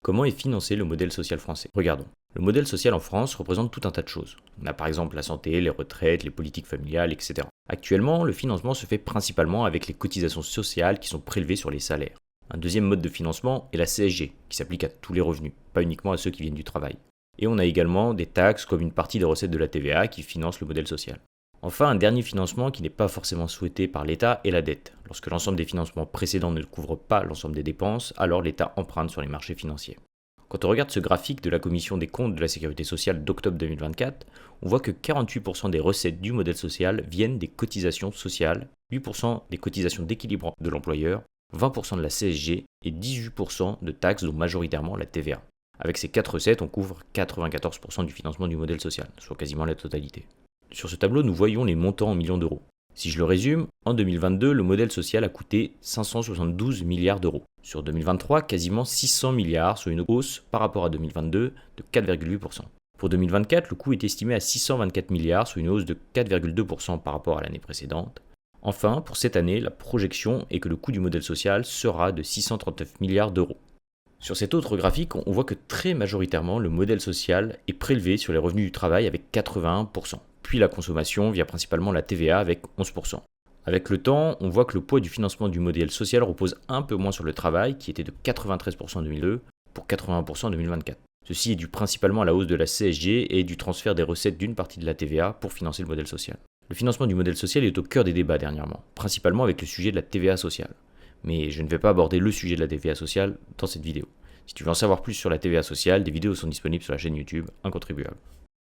Comment est financé le modèle social français? Regardons. Le modèle social en France représente tout un tas de choses. On a par exemple la santé, les retraites, les politiques familiales, etc. Actuellement, le financement se fait principalement avec les cotisations sociales qui sont prélevées sur les salaires. Un deuxième mode de financement est la CSG, qui s'applique à tous les revenus, pas uniquement à ceux qui viennent du travail. Et on a également des taxes comme une partie des recettes de la TVA qui financent le modèle social. Enfin, un dernier financement qui n'est pas forcément souhaité par l'État est la dette. Lorsque l'ensemble des financements précédents ne couvre pas l'ensemble des dépenses, alors l'État emprunte sur les marchés financiers. Quand on regarde ce graphique de la Commission des comptes de la Sécurité sociale d'octobre 2024, on voit que 48% des recettes du modèle social viennent des cotisations sociales, 8% des cotisations d'équilibre de l'employeur, 20% de la CSG et 18% de taxes dont majoritairement la TVA. Avec ces 4 recettes, on couvre 94% du financement du modèle social, soit quasiment la totalité. Sur ce tableau, nous voyons les montants en millions d'euros. Si je le résume, en 2022, le modèle social a coûté 572 milliards d'euros. Sur 2023, quasiment 600 milliards, soit une hausse par rapport à 2022 de 4,8%. Pour 2024, le coût est estimé à 624 milliards, soit une hausse de 4,2% par rapport à l'année précédente. Enfin, pour cette année, la projection est que le coût du modèle social sera de 639 milliards d'euros. Sur cet autre graphique, on voit que très majoritairement, le modèle social est prélevé sur les revenus du travail avec 81%. Puis la consommation via principalement la TVA avec 11%. Avec le temps, on voit que le poids du financement du modèle social repose un peu moins sur le travail, qui était de 93% en 2002 pour 81% en 2024. Ceci est dû principalement à la hausse de la CSG et du transfert des recettes d'une partie de la TVA pour financer le modèle social. Le financement du modèle social est au cœur des débats dernièrement, principalement avec le sujet de la TVA sociale. Mais je ne vais pas aborder le sujet de la TVA sociale dans cette vidéo. Si tu veux en savoir plus sur la TVA sociale, des vidéos sont disponibles sur la chaîne YouTube Incontribuable.